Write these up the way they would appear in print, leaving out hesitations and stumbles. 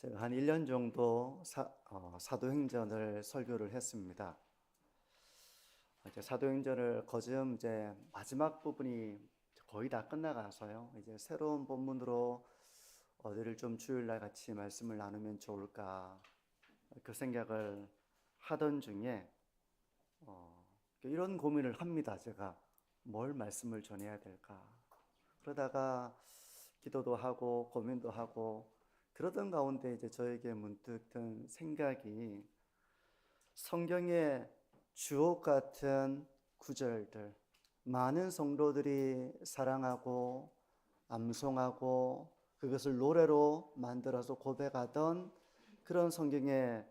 제가 한 1년 정도 사도행전을 설교를 했습니다. 이제 사도행전을 거점 이제 마지막 부분이 거의 다 끝나가서요. 이제 새로운 본문으로 어디를 좀 주일날 같이 말씀을 나누면 좋을까 그 생각을 하던 중에 이런 고민을 합니다. 제가 뭘 말씀을 전해야 될까? 그러다가 기도도 하고 고민도 하고 그러던 가운데 이제 저에게 문득 든 생각이 성경의 주옥 같은 구절들, 많은 성도들이 사랑하고 암송하고 그것을 노래로 만들어서 고백하던 그런 성경의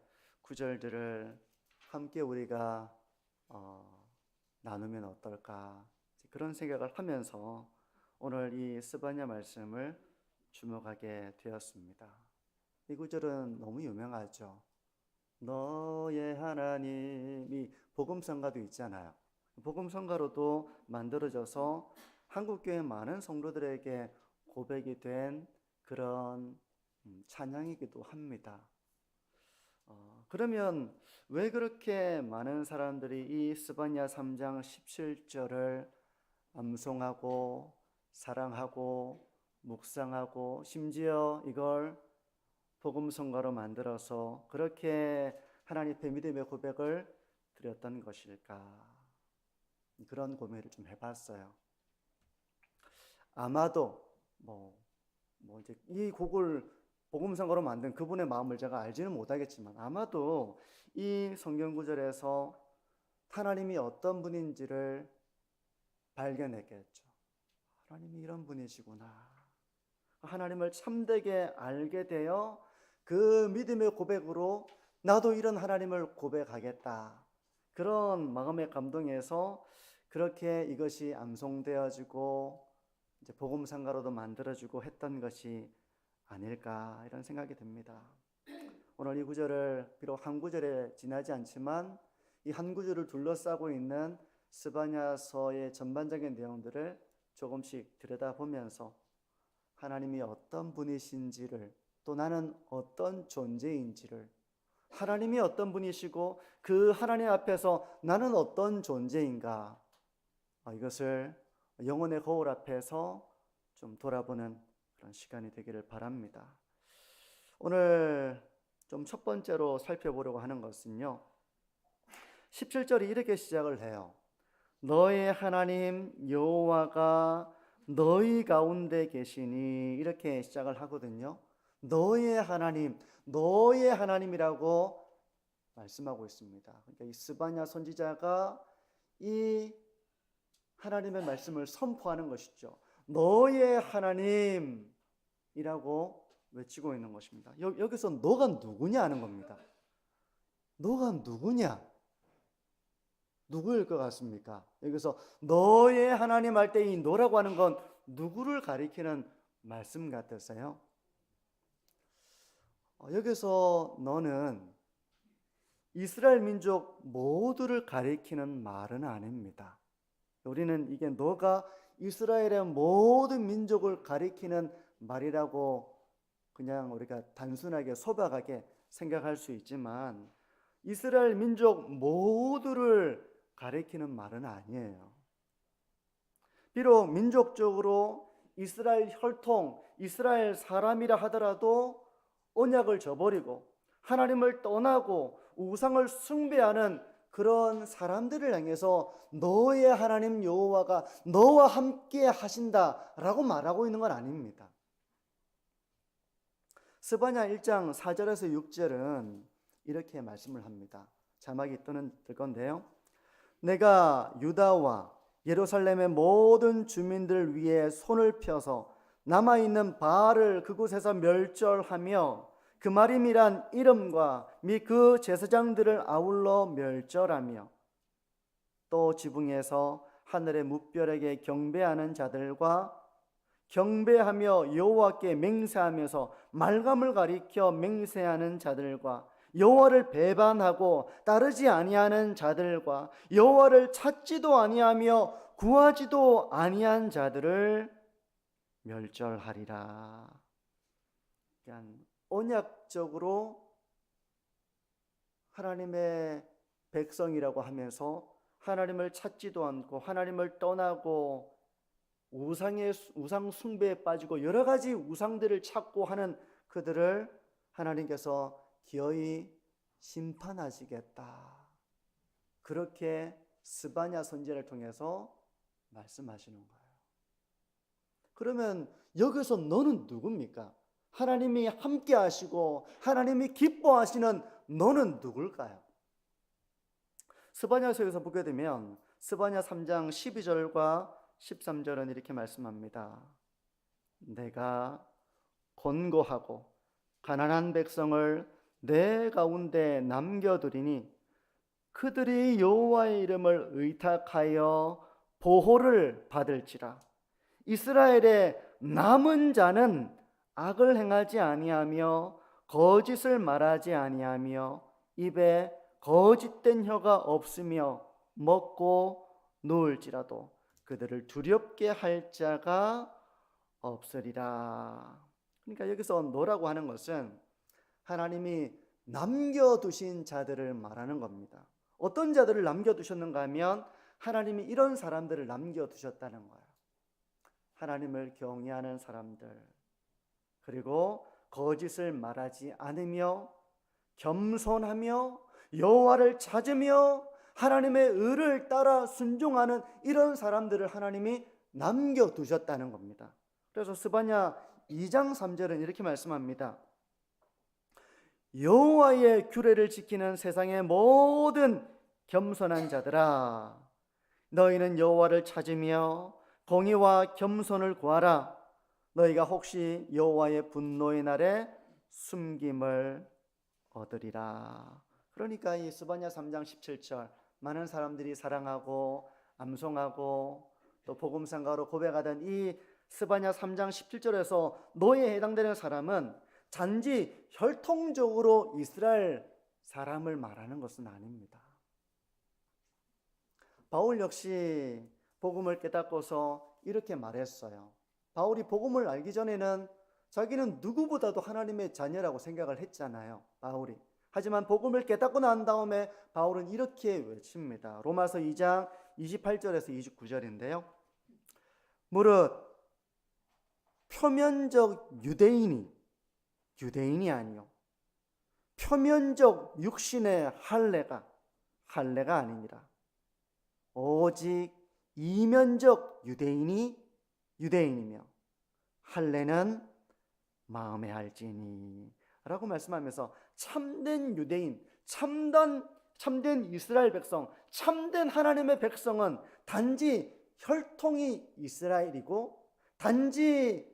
구절들을 함께 우리가 나누면 어떨까, 그런 생각을 하면서 오늘 이 스바냐 말씀을 주목하게 되었습니다. 이 구절은 너무 유명하죠. 너의 하나님이 복음성가도 있잖아요. 복음성가로도 만들어져서 한국교회 많은 성도들에게 고백이 된 그런 찬양이기도 합니다. 그러면 왜 그렇게 많은 사람들이 이 스바냐 3장 17절을 암송하고 사랑하고 묵상하고 심지어 이걸 복음성가로 만들어서 그렇게 하나님 앞에 믿음의 고백을 드렸던 것일까? 그런 고민을 좀 해봤어요. 아마도 이제 이 곡을 복음성가로 만든 그분의 마음을 제가 알지는 못하겠지만 아마도 이 성경 구절에서 하나님이 어떤 분인지를 발견했겠죠. 하나님이 이런 분이시구나. 하나님을 참되게 알게 되어 그 믿음의 고백으로 나도 이런 하나님을 고백하겠다. 그런 마음의 감동에서 그렇게 이것이 암송되어지고 이제 복음상가로도 만들어지고 했던 것이 아닐까 이런 생각이 듭니다. 오늘 이 구절을 비록 한 구절에 지나지 않지만 이 한 구절을 둘러싸고 있는 스바냐서의 전반적인 내용들을 조금씩 들여다보면서 하나님이 어떤 분이신지를, 또 나는 어떤 존재인지를, 하나님이 어떤 분이시고 그 하나님 앞에서 나는 어떤 존재인가, 이것을 영혼의 거울 앞에서 좀 돌아보는 그런 시간이 되기를 바랍니다. 오늘 좀 첫 번째로 살펴보려고 하는 것은요, 17절이 이렇게 시작을 해요. 너의 하나님 여호와가 너희 가운데 계시니, 이렇게 시작을 하거든요. 너의 하나님, 너의 하나님이라고 말씀하고 있습니다. 그러니까 이 스바냐 선지자가 이 하나님의 말씀을 선포하는 것이죠. 너의 하나님이라고 외치고 있는 것입니다. 여기서 너가 누구냐 하는 겁니다. 너가 누구냐? 누구일 것 같습니까? 여기서 너의 하나님 할 때 이 너라고 하는 건 누구를 가리키는 말씀 같았어요? 여기서 너는 이스라엘 민족 모두를 가리키는 말은 아닙니다. 우리는 이게 너가 이스라엘의 모든 민족을 가리키는 말이라고 그냥 우리가 단순하게 소박하게 생각할 수 있지만 이스라엘 민족 모두를 가리키는 말은 아니에요. 비록 민족적으로 이스라엘 혈통, 이스라엘 사람이라 하더라도 언약을 저버리고 하나님을 떠나고 우상을 숭배하는 그런 사람들을 향해서 너의 하나님 여호와가 너와 함께 하신다라고 말하고 있는 건 아닙니다. 스바냐 1장 4절에서 6절은 이렇게 말씀을 합니다. 자막이 뜰 건데요. 내가 유다와 예루살렘의 모든 주민들 위에 손을 펴서 남아있는 바알을 그곳에서 멸절하며 그 마림이란 이름과 및 그 제사장들을 아울러 멸절하며 또 지붕에서 하늘의 뭇별에게 경배하는 자들과 경배하며 여호와께 맹세하면서 말감을 가리켜 맹세하는 자들과 여호와를 배반하고 따르지 아니하는 자들과 여호와를 찾지도 아니하며 구하지도 아니한 자들을 멸절하리라. 언약적으로 하나님의 백성이라고 하면서 하나님을 찾지도 않고 하나님을 떠나고 우상 숭배에 빠지고 여러 가지 우상들을 찾고 하는 그들을 하나님께서 기어이 심판하시겠다. 그렇게 스바냐 선지자를 통해서 말씀하시는 거예요. 그러면 여기서 너는 누굽니까? 하나님이 함께 하시고 하나님이 기뻐하시는 너는 누굴까요? 스바냐서에서 보게 되면 스바냐 3장 12절과 13절은 이렇게 말씀합니다. 내가 권고하고 가난한 백성을 내 가운데 남겨두리니 그들이 여호와의 이름을 의탁하여 보호를 받을지라. 이스라엘의 남은 자는 악을 행하지 아니하며 거짓을 말하지 아니하며 입에 거짓된 혀가 없으며 먹고 누울지라도 그들을 두렵게 할 자가 없으리라. 그러니까 여기서 너라고 하는 것은 하나님이 남겨두신 자들을 말하는 겁니다. 어떤 자들을 남겨두셨는가 하면 하나님이 이런 사람들을 남겨두셨다는 거예요. 하나님을 경외하는 사람들, 그리고 거짓을 말하지 않으며 겸손하며 여호와를 찾으며 하나님의 의를 따라 순종하는 이런 사람들을 하나님이 남겨두셨다는 겁니다. 그래서 스바냐 2장 3절은 이렇게 말씀합니다. 여호와의 규례를 지키는 세상의 모든 겸손한 자들아, 너희는 여호와를 찾으며 공의와 겸손을 구하라. 너희가 혹시 여호와의 분노의 날에 숨김을 얻으리라. 그러니까 이 스바냐 3장 17절, 많은 사람들이 사랑하고 암송하고 또 복음상가로 고백하던 이 스바냐 3장 17절에서 너희에 해당되는 사람은 단지 혈통적으로 이스라엘 사람을 말하는 것은 아닙니다. 바울 역시 복음을 깨닫고서 이렇게 말했어요. 바울이 복음을 알기 전에는 자기는 누구보다도 하나님의 자녀라고 생각을 했잖아요, 바울이. 하지만 복음을 깨닫고 난 다음에 바울은 이렇게 외칩니다. 로마서 2장 28절에서 29절인데요. 무릇 표면적 유대인이 아니요 표면적 육신의 할례가 아니니라. 오직 이면적 유대인이며 할례는 마음에 할지니 라고 말씀하면서 참된 유대인, 참된 이스라엘 백성, 참된 하나님의 백성은 단지 혈통이 이스라엘이고 단지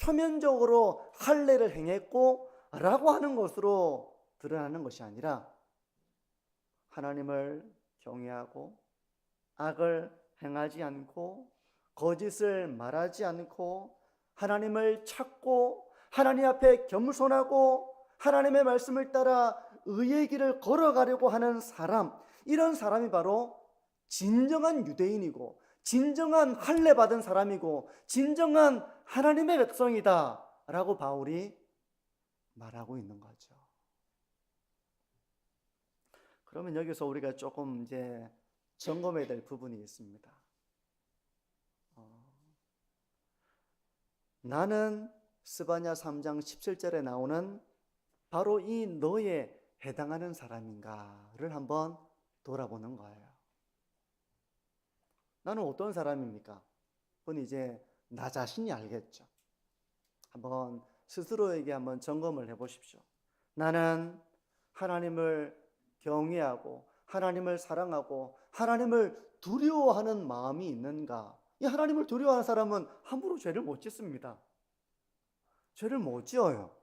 표면적으로 할례를 행했고 라고 하는 것으로 드러나는 것이 아니라 하나님을 경외하고 악을 행하지 않고 거짓을 말하지 않고 하나님을 찾고 하나님 앞에 겸손하고 하나님의 말씀을 따라 의의 길을 걸어가려고 하는 사람, 이런 사람이 바로 진정한 유대인이고 진정한 할례 받은 사람이고 진정한 하나님의 백성이다 라고 바울이 말하고 있는 거죠. 그러면 여기서 우리가 조금 이제 점검해야 될 부분이 있습니다. 나는 스바냐 3장 17절에 나오는 바로 이 너에 해당하는 사람인가를 한번 돌아보는 거예요. 나는 어떤 사람입니까? 그건 이제 나 자신이 알겠죠. 한번 스스로에게 한번 점검을 해보십시오. 나는 하나님을 경외하고 하나님을 사랑하고 하나님을 두려워하는 마음이 있는가? 이 하나님을 두려워하는 사람은 함부로 죄를 못 짓습니다. 죄를 못 지어요.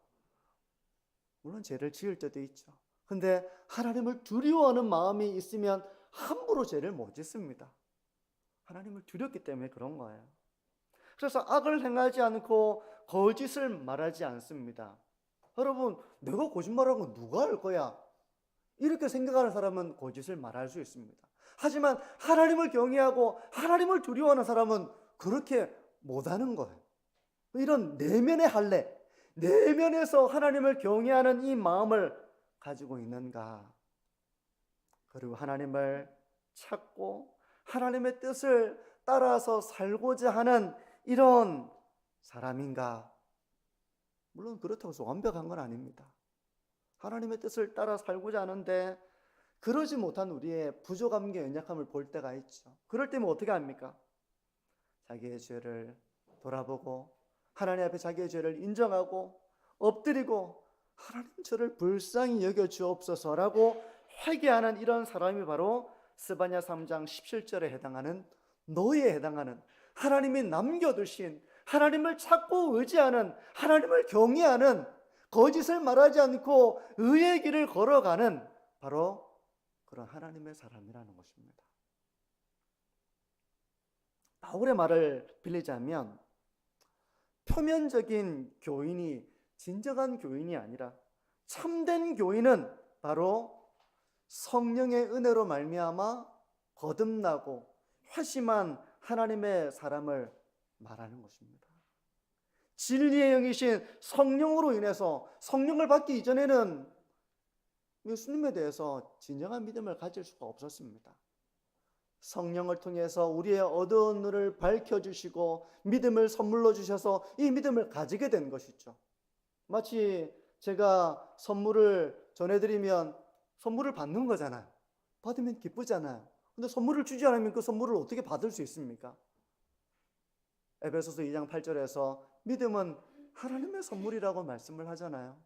물론 죄를 지을 때도 있죠. 근데 하나님을 두려워하는 마음이 있으면 함부로 죄를 못 짓습니다. 하나님을 두렵기 때문에 그런 거예요. 그래서 악을 행하지 않고 거짓을 말하지 않습니다. 여러분, 내가 거짓말하는 건 누가 알 거야? 이렇게 생각하는 사람은 거짓을 말할 수 있습니다. 하지만 하나님을 경외하고 하나님을 두려워하는 사람은 그렇게 못하는 거예요. 이런 내면의 할례, 내면에서 하나님을 경외하는 이 마음을 가지고 있는가? 그리고 하나님을 찾고 하나님의 뜻을 따라서 살고자 하는 이런 사람인가? 물론 그렇다고 해서 완벽한 건 아닙니다. 하나님의 뜻을 따라 살고자 하는데 그러지 못한 우리의 부족함과 연약함을 볼 때가 있죠. 그럴 때면 어떻게 합니까? 자기의 죄를 돌아보고 하나님 앞에 자기의 죄를 인정하고 엎드리고 하나님 저를 불쌍히 여겨 주옵소서라고 회개하는 이런 사람이 바로 스바냐 3장 17절에 해당하는 노예에 해당하는 하나님이 남겨두신 하나님을 찾고 의지하는 하나님을 경외하는 거짓을 말하지 않고 의의 길을 걸어가는 바로 그런 하나님의 사람이라는 것입니다. 바울의 말을 빌리자면 표면적인 교인이 진정한 교인이 아니라 참된 교인은 바로 성령의 은혜로 말미암아 거듭나고 회심한 하나님의 사람을 말하는 것입니다. 진리의 영이신 성령으로 인해서 성령을 받기 이전에는 예수님에 대해서 진정한 믿음을 가질 수가 없었습니다. 성령을 통해서 우리의 어두운 눈을 밝혀주시고 믿음을 선물로 주셔서 이 믿음을 가지게 된 것이죠. 마치 제가 선물을 전해드리면 선물을 받는 거잖아요. 받으면 기쁘잖아요. 근데 선물을 주지 않으면 그 선물을 어떻게 받을 수 있습니까? 에베소서 2장 8절에서 믿음은 하나님의 선물이라고 말씀을 하잖아요.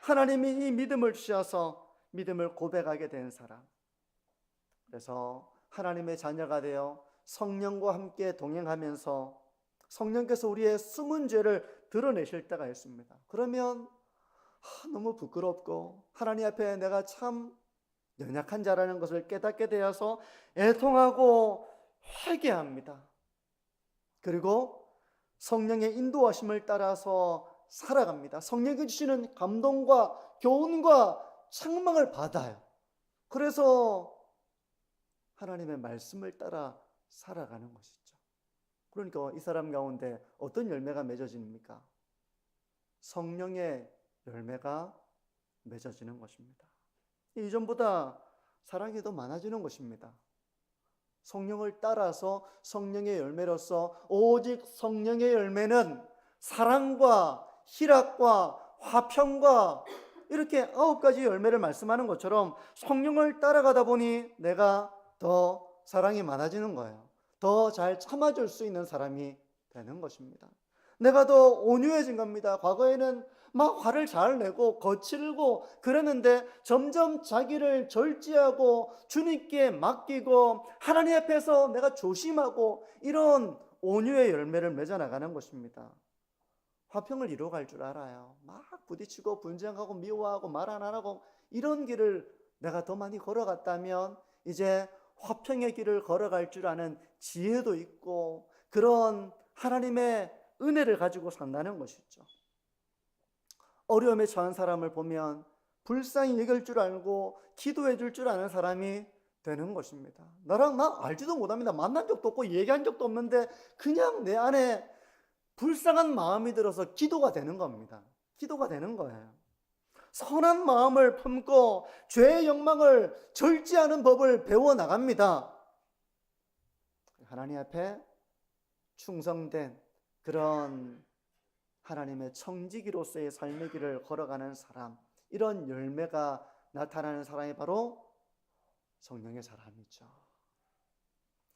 하나님이 이 믿음을 주셔서 믿음을 고백하게 된 사람, 그래서 하나님의 자녀가 되어 성령과 함께 동행하면서 성령께서 우리의 숨은 죄를 드러내실 때가 있습니다. 그러면 너무 부끄럽고 하나님 앞에 내가 참 연약한 자라는 것을 깨닫게 되어서 애통하고 회개합니다. 그리고 성령의 인도하심을 따라서 살아갑니다. 성령이 주시는 감동과 교훈과 책망을 받아요. 그래서 하나님의 말씀을 따라 살아가는 것이죠. 그러니까 이 사람 가운데 어떤 열매가 맺어집니까? 성령의 열매가 맺어지는 것입니다. 이전보다 사랑이 더 많아지는 것입니다. 성령을 따라서 성령의 열매로서 오직 성령의 열매는 사랑과 희락과 화평과 이렇게 9가지 열매를 말씀하는 것처럼 성령을 따라가다 보니 내가 더 사랑이 많아지는 거예요. 더 잘 참아줄 수 있는 사람이 되는 것입니다. 내가 더 온유해진 겁니다. 과거에는 막 화를 잘 내고 거칠고 그랬는데 점점 자기를 절제하고 주님께 맡기고 하나님 앞에서 내가 조심하고 이런 온유의 열매를 맺어나가는 것입니다. 화평을 이루어갈 줄 알아요. 막 부딪히고 분쟁하고 미워하고 말 안 하고 이런 길을 내가 더 많이 걸어갔다면 이제 화평의 길을 걸어갈 줄 아는 지혜도 있고 그런 하나님의 은혜를 가지고 산다는 것이죠. 어려움에 처한 사람을 보면 불쌍히 여길 줄 알고 기도해 줄 줄 아는 사람이 되는 것입니다. 나 알지도 못합니다. 만난 적도 없고 얘기한 적도 없는데 그냥 내 안에 불쌍한 마음이 들어서 기도가 되는 겁니다. 기도가 되는 거예요. 선한 마음을 품고 죄의 욕망을 절제하는 법을 배워나갑니다. 하나님 앞에 충성된 그런 하나님의 청지기로서의 삶의 길을 걸어가는 사람, 이런 열매가 나타나는 사람이 바로 성령의 사람이죠.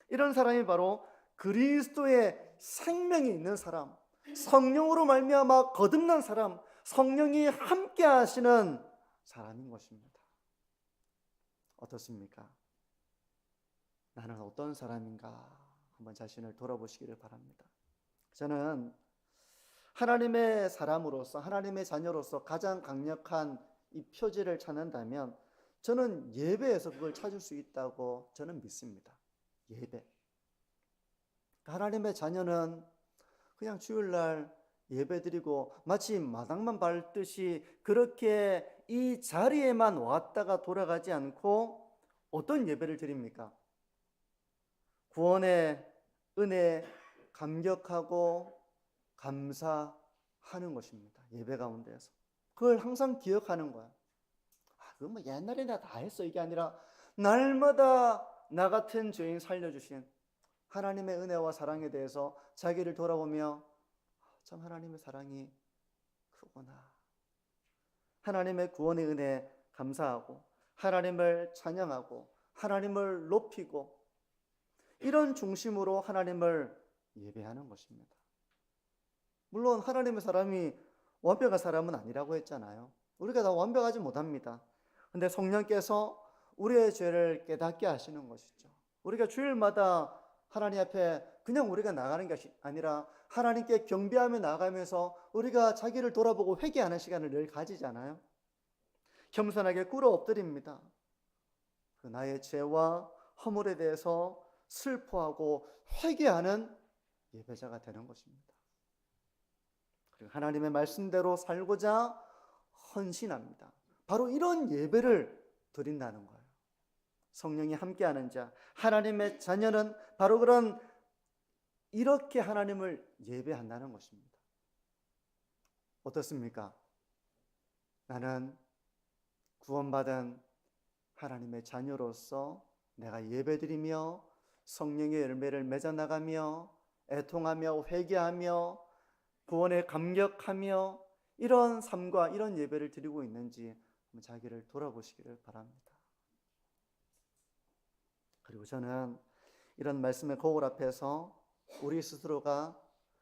이런 사람이 바로 그리스도의 생명이 있는 사람, 성령으로 말미암아 거듭난 사람, 성령이 함께 하시는 사람인 것입니다. 어떻습니까? 나는 어떤 사람인가 한번 자신을 돌아보시기를 바랍니다. 저는 하나님의 사람으로서, 하나님의 자녀로서 가장 강력한 이 표지를 찾는다면 저는 예배에서 그걸 찾을 수 있다고 저는 믿습니다. 예배. 하나님의 자녀는 그냥 주일날 예배드리고 마치 마당만 밟듯이 그렇게 이 자리에만 왔다가 돌아가지 않고 어떤 예배를 드립니까? 구원의 은혜에 감격하고 감사 하는 것입니다. 예배 가운데에서. 그걸 항상 기억하는 거야. 그건 뭐 옛날에 나 다 했어. 이게 아니라 날마다 나 같은 죄인 살려주신 하나님의 은혜와 사랑에 대해서 자기를 돌아보며 참 하나님의 사랑이 크구나. 하나님의 구원의 은혜에 감사하고 하나님을 찬양하고 하나님을 높이고 이런 중심으로 하나님을 예배하는 것입니다. 물론 하나님의 사람이 완벽한 사람은 아니라고 했잖아요. 우리가 다 완벽하지 못합니다. 근데 성령께서 우리의 죄를 깨닫게 하시는 것이죠. 우리가 주일마다 하나님 앞에 그냥 우리가 나가는 것이 아니라 하나님께 경배하며 나가면서 우리가 자기를 돌아보고 회개하는 시간을 늘 가지잖아요. 겸손하게 꿇어 엎드립니다. 그 나의 죄와 허물에 대해서 슬퍼하고 회개하는 예배자가 되는 것입니다. 그리고 하나님의 말씀대로 살고자 헌신합니다. 바로 이런 예배를 드린다는 거예요. 성령이 함께하는 자, 하나님의 자녀는 바로 그런 이렇게 하나님을 예배한다는 것입니다. 어떻습니까? 나는 구원받은 하나님의 자녀로서 내가 예배드리며 성령의 열매를 맺어나가며 애통하며 회개하며 구원에 감격하며 이런 삶과 이런 예배를 드리고 있는지 자기를 돌아보시기를 바랍니다. 그리고 저는 이런 말씀의 거울 앞에서 우리 스스로가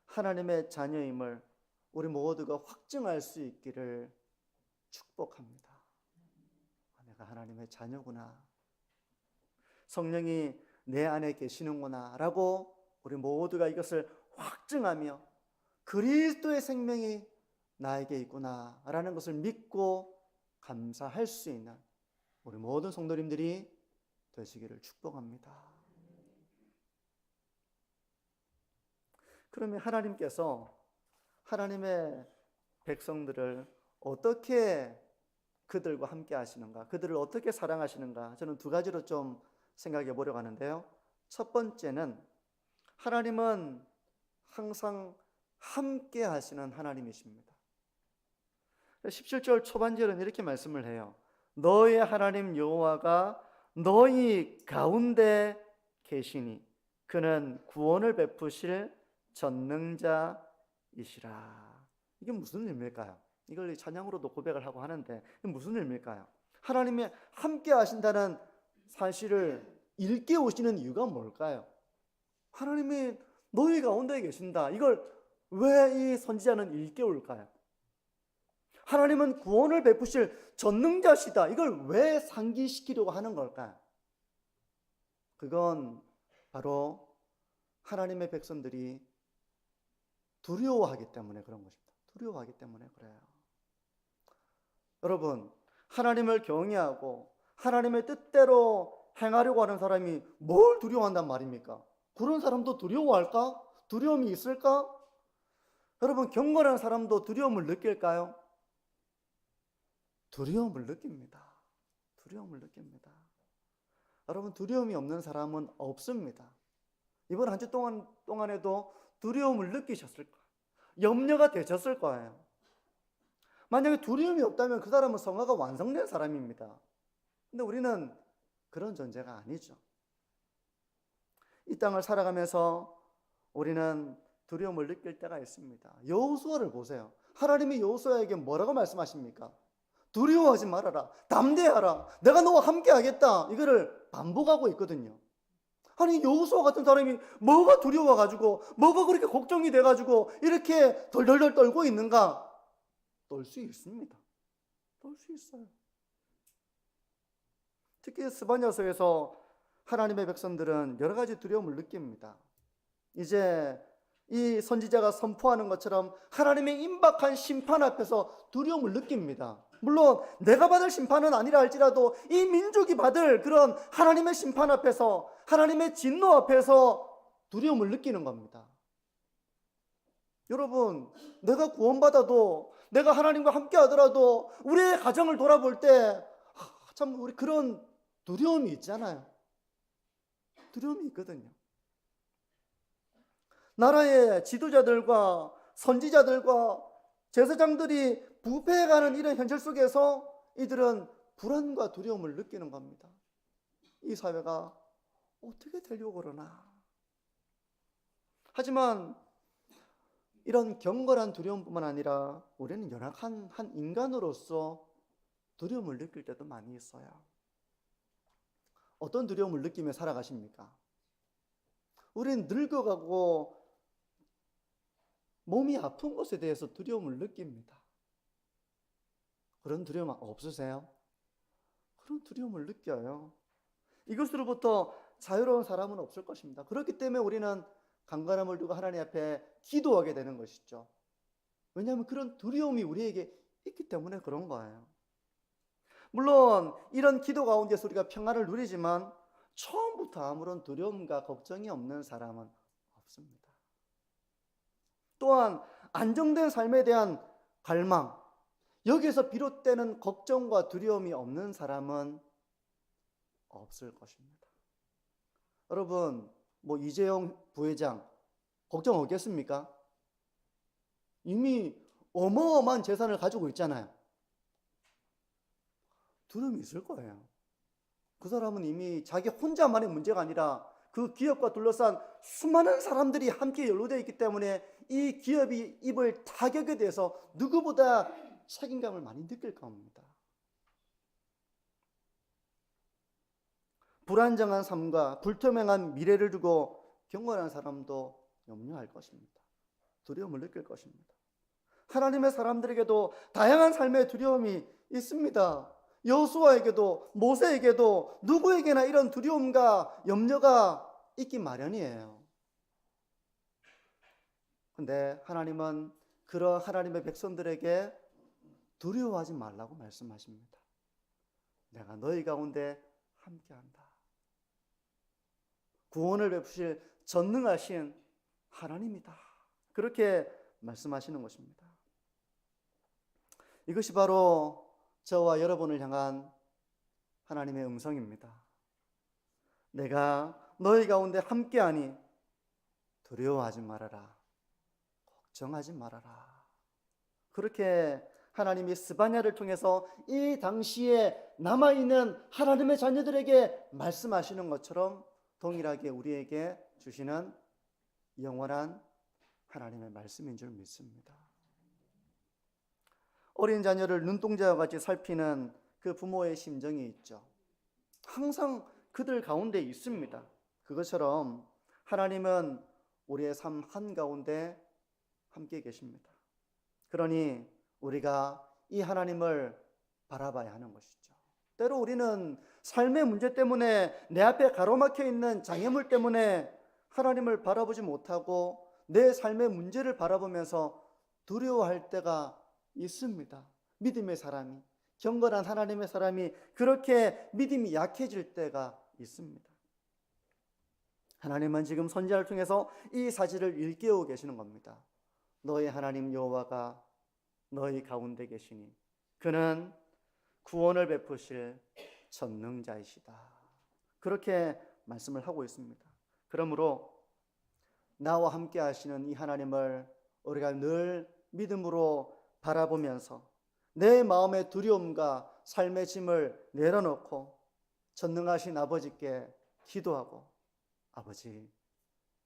하나님의 자녀임을 우리 모두가 확증할 수 있기를 축복합니다. 내가 하나님의 자녀구나. 성령이 내 안에 계시는구나 라고 우리 모두가 이것을 확증하며 그리스도의 생명이 나에게 있구나 라는 것을 믿고 감사할 수 있는 우리 모든 성도님들이 되시기를 축복합니다. 그러면 하나님께서 하나님의 백성들을 어떻게 그들과 함께 하시는가, 그들을 어떻게 사랑하시는가, 저는 두 가지로 좀 생각해 보려고 하는데요. 첫 번째는 하나님은 항상 함께 하시는 하나님이십니다. 17절 초반절은 이렇게 말씀을 해요. 너의 하나님 여호와가 너희 가운데 계시니 그는 구원을 베푸실 전능자이시라. 이게 무슨 의미일까요? 이걸 찬양으로도 고백을 하고 하는데 무슨 의미일까요? 하나님이 함께 하신다는 사실을 일깨우시는 이유가 뭘까요? 하나님이 너희 가운데 계신다. 이걸 왜 이 선지자는 일깨울까요? 하나님은 구원을 베푸실 전능자시다. 이걸 왜 상기시키려고 하는 걸까요? 그건 바로 하나님의 백성들이 두려워하기 때문에 그런 것입니다. 두려워하기 때문에 그래요. 여러분, 하나님을 경외하고 하나님의 뜻대로 행하려고 하는 사람이 뭘 두려워한단 말입니까? 그런 사람도 두려워할까? 두려움이 있을까? 여러분, 경건한 사람도 두려움을 느낄까요? 두려움을 느낍니다. 두려움을 느낍니다. 여러분, 두려움이 없는 사람은 없습니다. 이번 한 주 동안에도 두려움을 느끼셨을 거예요. 염려가 되셨을 거예요. 만약에 두려움이 없다면 그 사람은 성화가 완성된 사람입니다. 근데 우리는 그런 존재가 아니죠. 이 땅을 살아가면서 우리는 두려움을 느낄 때가 있습니다. 여호수아를 보세요. 하나님이 여호수아에게 뭐라고 말씀하십니까? 두려워하지 말아라. 담대하라. 내가 너와 함께 하겠다. 이거를 반복하고 있거든요. 아니, 여호수아 같은 사람이 뭐가 두려워가지고 뭐가 그렇게 걱정이 돼가지고 이렇게 덜덜덜 떨고 있는가? 떨 수 있습니다. 떨 수 있어요. 특히 스바냐서에서 하나님의 백성들은 여러 가지 두려움을 느낍니다. 이제 이 선지자가 선포하는 것처럼 하나님의 임박한 심판 앞에서 두려움을 느낍니다. 물론 내가 받을 심판은 아니라 할지라도 이 민족이 받을 그런 하나님의 심판 앞에서, 하나님의 진노 앞에서 두려움을 느끼는 겁니다. 여러분, 내가 구원받아도, 내가 하나님과 함께 하더라도 우리의 가정을 돌아볼 때 참 우리 그런 두려움이 있잖아요. 두려움이 있거든요. 나라의 지도자들과 선지자들과 제사장들이 부패해가는 이런 현실 속에서 이들은 불안과 두려움을 느끼는 겁니다. 이 사회가 어떻게 되려고 그러나. 하지만 이런 경건한 두려움뿐만 아니라 우리는 연약한 한 인간으로서 두려움을 느낄 때도 많이 있어요. 어떤 두려움을 느끼며 살아가십니까? 우리는 늙어가고 몸이 아픈 것에 대해서 두려움을 느낍니다. 그런 두려움 없으세요? 그런 두려움을 느껴요. 이것으로부터 자유로운 사람은 없을 것입니다. 그렇기 때문에 우리는 강건함을 두고 하나님 앞에 기도하게 되는 것이죠. 왜냐하면 그런 두려움이 우리에게 있기 때문에 그런 거예요. 물론 이런 기도 가운데서 우리가 평안을 누리지만 처음부터 아무런 두려움과 걱정이 없는 사람은 없습니다. 또한 안정된 삶에 대한 갈망, 여기에서 비롯되는 걱정과 두려움이 없는 사람은 없을 것입니다. 여러분, 이재용 부회장 걱정 없겠습니까? 이미 어마어마한 재산을 가지고 있잖아요. 두려움이 있을 거예요. 그 사람은 이미 자기 혼자만의 문제가 아니라 그 기업과 둘러싼 수많은 사람들이 함께 연루되어 있기 때문에 이 기업이 입을 타격에 대해서 누구보다 책임감을 많이 느낄 겁니다. 불안정한 삶과 불투명한 미래를 두고 경건한 사람도 염려할 것입니다. 두려움을 느낄 것입니다. 하나님의 사람들에게도 다양한 삶의 두려움이 있습니다. 여호수아에게도 모세에게도 누구에게나 이런 두려움과 염려가 있기 마련이에요. 근데 하나님은 그런 하나님의 백성들에게 두려워하지 말라고 말씀하십니다. 내가 너희 가운데 함께한다. 구원을 베푸실 전능하신 하나님이다. 그렇게 말씀하시는 것입니다. 이것이 바로 저와 여러분을 향한 하나님의 음성입니다. 내가 너희 가운데 함께하니 두려워하지 말아라. 걱정하지 말아라. 그렇게 하나님이 스바냐를 통해서 이 당시에 남아있는 하나님의 자녀들에게 말씀하시는 것처럼 동일하게 우리에게 주시는 영원한 하나님의 말씀인 줄 믿습니다. 어린 자녀를 눈동자와 같이 살피는 그 부모의 심정이 있죠. 항상 그들 가운데 있습니다. 그것처럼 하나님은 우리의 삶 한가운데 함께 계십니다. 그러니 우리가 이 하나님을 바라봐야 하는 것이죠. 때로 우리는 삶의 문제 때문에 내 앞에 가로막혀 있는 장애물 때문에 하나님을 바라보지 못하고 내 삶의 문제를 바라보면서 두려워할 때가 있습니다. 믿음의 사람이, 경건한 하나님의 사람이 그렇게 믿음이 약해질 때가 있습니다. 하나님은 지금 선지자를 통해서 이 사실을 일깨우고 계시는 겁니다. 너희 하나님 여호와가 너희 가운데 계시니 그는 구원을 베푸실 전능자이시다. 그렇게 말씀을 하고 있습니다. 그러므로 나와 함께 하시는 이 하나님을 우리가 늘 믿음으로 바라보면서 내 마음의 두려움과 삶의 짐을 내려놓고 전능하신 아버지께 기도하고, 아버지,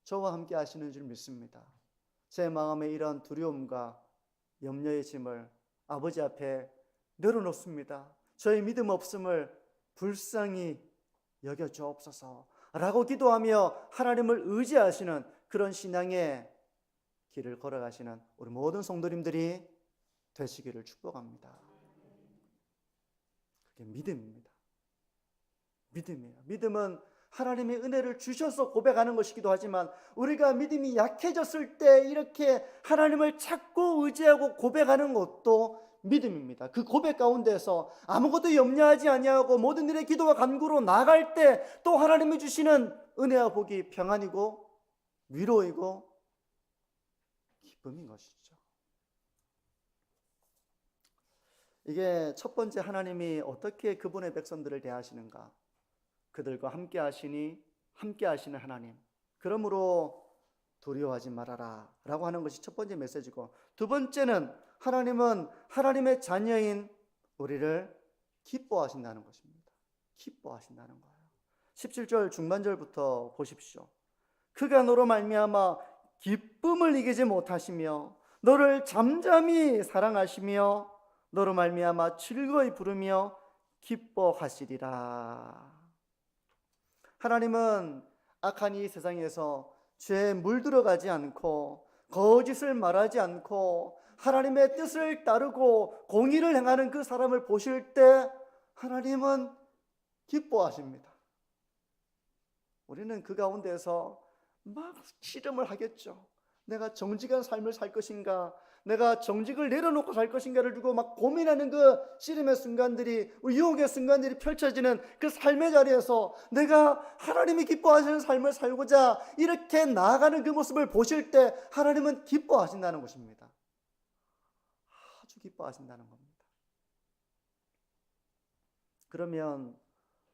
저와 함께 하시는 줄 믿습니다. 제 마음에 이런 두려움과 염려의 짐을 아버지 앞에 내려놓습니다. 저의 믿음 없음을 불쌍히 여겨주옵소서 라고 기도하며 하나님을 의지하시는 그런 신앙의 길을 걸어가시는 우리 모든 성도님들이 되시기를 축복합니다. 그게 믿음입니다. 믿음이에요. 믿음은 하나님의 은혜를 주셔서 고백하는 것이기도 하지만 우리가 믿음이 약해졌을 때 이렇게 하나님을 찾고 의지하고 고백하는 것도 믿음입니다. 그 고백 가운데서 아무것도 염려하지 아니하고 모든 일에 기도와 간구로 나아갈 때 또 하나님이 주시는 은혜와 복이 평안이고 위로이고 기쁨인 것이죠. 이게 첫 번째, 하나님이 어떻게 그분의 백성들을 대하시는가? 그들과 함께 하시니 함께 하시는 하나님, 그러므로 두려워하지 말아라 라고 하는 것이 첫 번째 메시지고, 두 번째는 하나님은 하나님의 자녀인 우리를 기뻐하신다는 것입니다. 기뻐하신다는 거예요. 17절 중반절부터 보십시오. 그가 너로 말미암아 기쁨을 이기지 못하시며 너를 잠잠히 사랑하시며 너로 말미암아 즐거이 부르며 기뻐하시리라. 하나님은 악한 이 세상에서 죄에 물들어가지 않고 거짓을 말하지 않고 하나님의 뜻을 따르고 공의를 행하는 그 사람을 보실 때 하나님은 기뻐하십니다. 우리는 그 가운데서 막 씨름을 하겠죠. 내가 정직한 삶을 살 것인가, 내가 정직을 내려놓고 살 것인가를 두고 막 고민하는 그 씨름의 순간들이, 유혹의 순간들이 펼쳐지는 그 삶의 자리에서 내가 하나님이 기뻐하시는 삶을 살고자 이렇게 나아가는 그 모습을 보실 때 하나님은 기뻐하신다는 것입니다. 아주 기뻐하신다는 겁니다. 그러면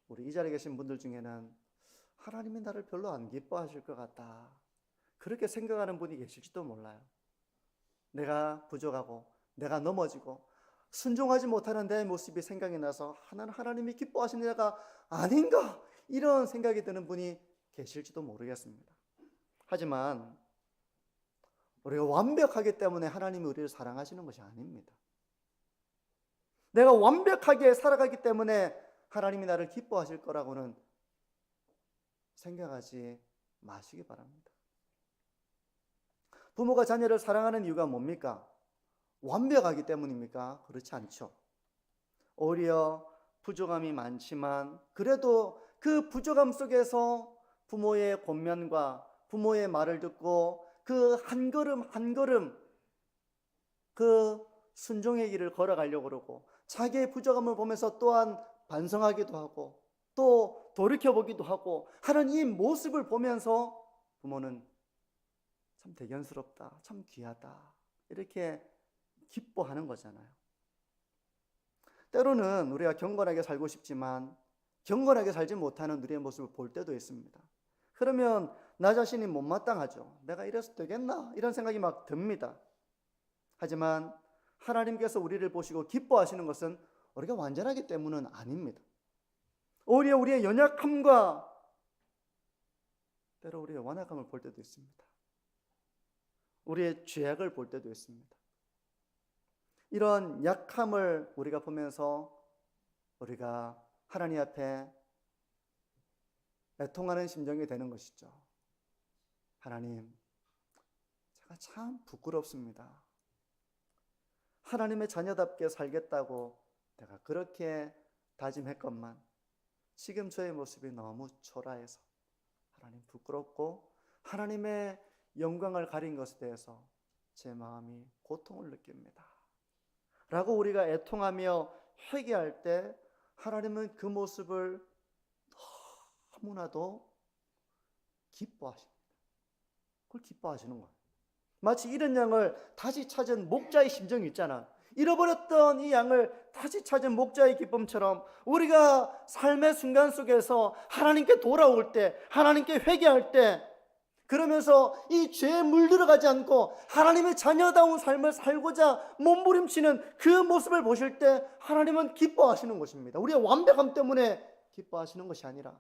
우리 이 자리에 계신 분들 중에는 하나님이 나를 별로 안 기뻐하실 것 같다, 그렇게 생각하는 분이 계실지도 몰라요. 내가 부족하고 내가 넘어지고 순종하지 못하는 내 모습이 생각이 나서 나는 하나님이 기뻐하시는 자가 아닌가, 이런 생각이 드는 분이 계실지도 모르겠습니다. 하지만 우리가 완벽하기 때문에 하나님이 우리를 사랑하시는 것이 아닙니다. 내가 완벽하게 살아가기 때문에 하나님이 나를 기뻐하실 거라고는 생각하지 마시기 바랍니다. 부모가 자녀를 사랑하는 이유가 뭡니까? 완벽하기 때문입니까? 그렇지 않죠. 오히려 부족함이 많지만 그래도 그 부족함 속에서 부모의 권면과 부모의 말을 듣고 그 한 걸음 한 걸음 그 순종의 길을 걸어가려고 그러고 자기의 부족함을 보면서 또한 반성하기도 하고 또 돌이켜보기도 하고 하는 이 모습을 보면서 부모는 참 대견스럽다, 참 귀하다, 이렇게 기뻐하는 거잖아요. 때로는 우리가 경건하게 살고 싶지만 경건하게 살지 못하는 우리의 모습을 볼 때도 있습니다. 그러면 나 자신이 못마땅하죠. 내가 이래서 되겠나? 이런 생각이 막 듭니다. 하지만 하나님께서 우리를 보시고 기뻐하시는 것은 우리가 완전하기 때문은 아닙니다. 오히려 우리의 연약함과 때로 우리의 완악함을 볼 때도 있습니다. 우리의 죄악을 볼 때도 있습니다. 이런 약함을 우리가 보면서 우리가 하나님 앞에 애통하는 심정이 되는 것이죠. 하나님, 제가 참 부끄럽습니다. 하나님의 자녀답게 살겠다고 내가 그렇게 다짐했건만 지금 저의 모습이 너무 초라해서 하나님 부끄럽고 하나님의 영광을 가린 것에 대해서 제 마음이 고통을 느낍니다 라고 우리가 애통하며 회개할 때 하나님은 그 모습을 너무나도 기뻐하십니다. 그걸 기뻐하시는 거예요. 마치 잃은 양을 다시 찾은 목자의 심정이 있잖아. 잃어버렸던 이 양을 다시 찾은 목자의 기쁨처럼 우리가 삶의 순간 속에서 하나님께 돌아올 때, 하나님께 회개할 때, 그러면서 이 죄에 물들어가지 않고 하나님의 자녀다운 삶을 살고자 몸부림치는 그 모습을 보실 때 하나님은 기뻐하시는 것입니다. 우리의 완벽함 때문에 기뻐하시는 것이 아니라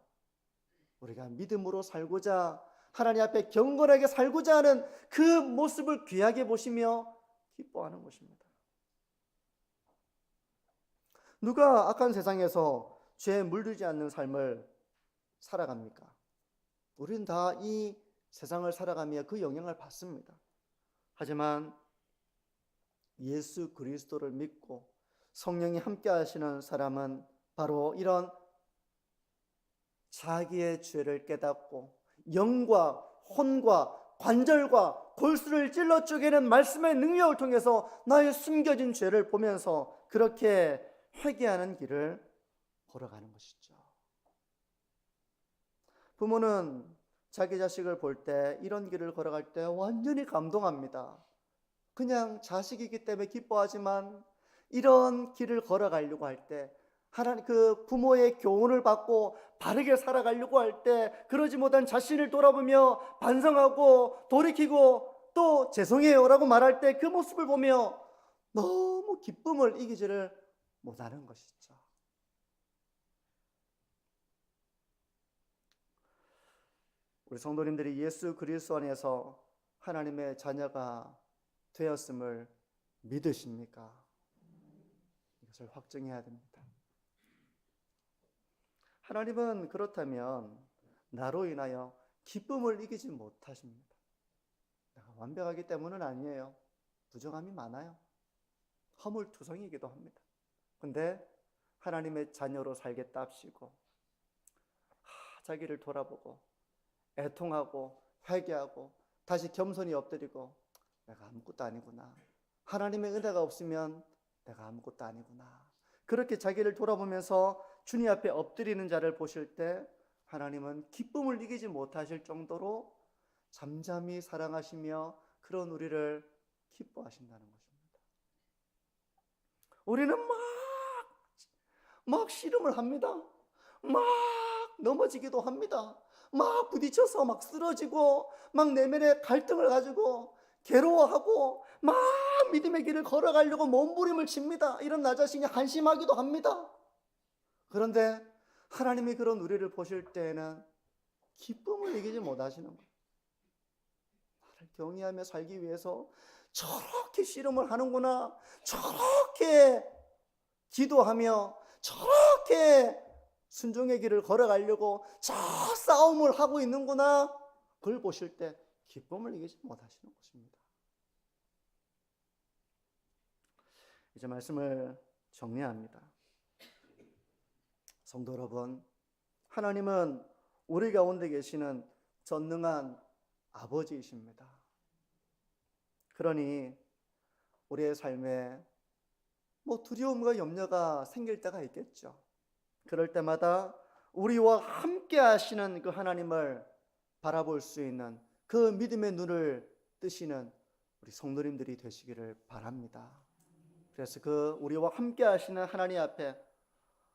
우리가 믿음으로 살고자 하나님 앞에 경건하게 살고자 하는 그 모습을 귀하게 보시며 기뻐하는 것입니다. 누가 악한 세상에서 죄에 물들지 않는 삶을 살아갑니까? 우리는 다 이 세상을 살아가며 그 영향을 받습니다. 하지만 예수 그리스도를 믿고 성령이 함께 하시는 사람은 바로 이런 자기의 죄를 깨닫고 영과 혼과 관절과 골수를 찔러 쪼개는 말씀의 능력을 통해서 나의 숨겨진 죄를 보면서 그렇게 회개하는 길을 걸어가는 것이죠. 부모는 자기 자식을 볼 때 이런 길을 걸어갈 때 완전히 감동합니다. 그냥 자식이기 때문에 기뻐하지만 이런 길을 걸어가려고 할 때 하나님 그 부모의 교훈을 받고 바르게 살아가려고 할 때 그러지 못한 자신을 돌아보며 반성하고 돌이키고 또 죄송해요 라고 말할 때 그 모습을 보며 너무 기쁨을 이기지를 못하는 것이죠. 우리 성도님들이 예수 그리스도 안에서 하나님의 자녀가 되었음을 믿으십니까? 이것을 확증해야 됩니다. 하나님은 그렇다면 나로 인하여 기쁨을 이기지 못하십니다. 내가 완벽하기 때문은 아니에요. 부정함이 많아요. 허물투성이기도 합니다. 근데 하나님의 자녀로 살겠다 합시고 자기를 돌아보고 애통하고 회개하고 다시 겸손히 엎드리고 내가 아무것도 아니구나. 하나님의 은혜가 없으면 내가 아무것도 아니구나. 그렇게 자기를 돌아보면서 주님 앞에 엎드리는 자를 보실 때 하나님은 기쁨을 이기지 못하실 정도로 잠잠히 사랑하시며 그런 우리를 기뻐하신다는 것입니다. 우리는 막 씨름을 합니다. 막 넘어지기도 합니다. 막 부딪혀서 막 쓰러지고 막 내면의 갈등을 가지고 괴로워하고 막 믿음의 길을 걸어가려고 몸부림을 칩니다. 이런 나 자신이 한심하기도 합니다. 그런데 하나님이 그런 우리를 보실 때에는 기쁨을 이기지 못하시는 거예요. 나를 경외하며 살기 위해서 저렇게 씨름을 하는구나, 저렇게 기도하며 저렇게 순종의 길을 걸어가려고 저 싸움을 하고 있는구나. 그걸 보실 때 기쁨을 이기지 못하시는 것입니다. 이제 말씀을 정리합니다. 성도 여러분, 하나님은 우리 가운데 계시는 전능한 아버지이십니다. 그러니 우리의 삶에 두려움과 염려가 생길 때가 있겠죠. 그럴 때마다 우리와 함께 하시는 그 하나님을 바라볼 수 있는 그 믿음의 눈을 뜨시는 우리 성도님들이 되시기를 바랍니다. 그래서 그 우리와 함께 하시는 하나님 앞에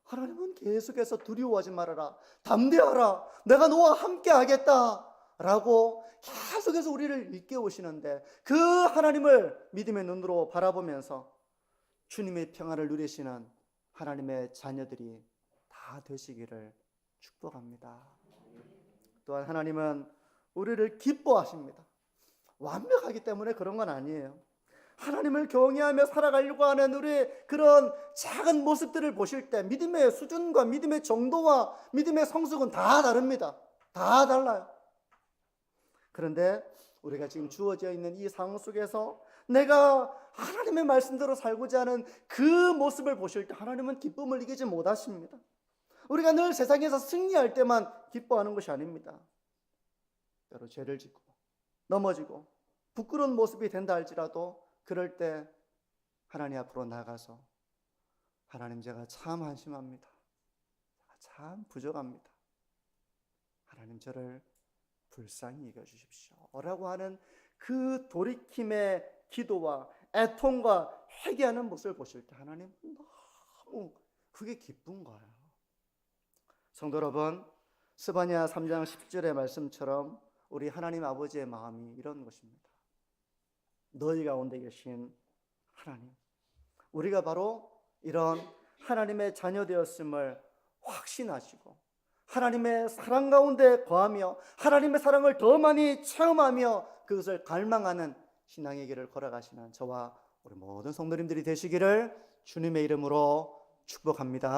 하나님은 계속해서 두려워하지 말아라, 담대하라, 내가 너와 함께 하겠다 라고 계속해서 우리를 일깨우시는데 그 하나님을 믿음의 눈으로 바라보면서 주님의 평안을 누리시는 하나님의 자녀들이 다 되시기를 축복합니다. 또한 하나님은 우리를 기뻐하십니다. 완벽하기 때문에 그런 건 아니에요. 하나님을 경외하며 살아가려고 하는 우리의 그런 작은 모습들을 보실 때 믿음의 수준과 믿음의 정도와 믿음의 성숙은 다 다릅니다. 다 달라요. 그런데 우리가 지금 주어져 있는 이 상황 속에서 내가 하나님의 말씀대로 살고자 하는 그 모습을 보실 때 하나님은 기쁨을 이기지 못하십니다. 우리가 늘 세상에서 승리할 때만 기뻐하는 것이 아닙니다. 때로 죄를 짓고 넘어지고 부끄러운 모습이 된다 할지라도 그럴 때 하나님 앞으로 나가서 하나님, 제가 참 한심합니다. 제가 참 부족합니다. 하나님, 저를 불쌍히 여겨주십시오 라고 하는 그 돌이킴의 기도와 애통과 회개하는 모습을 보실 때 하나님 너무 그게 기쁜 거예요. 성도 여러분, 스바냐 3장 10절의 말씀처럼 우리 하나님 아버지의 마음이 이런 것입니다. 너희 가운데 계신 하나님, 우리가 바로 이런 하나님의 자녀 되었음을 확신하시고 하나님의 사랑 가운데 거하며 하나님의 사랑을 더 많이 체험하며 그것을 갈망하는 신앙의 길을 걸어가시는 저와 우리 모든 성도님들이 되시기를 주님의 이름으로 축복합니다.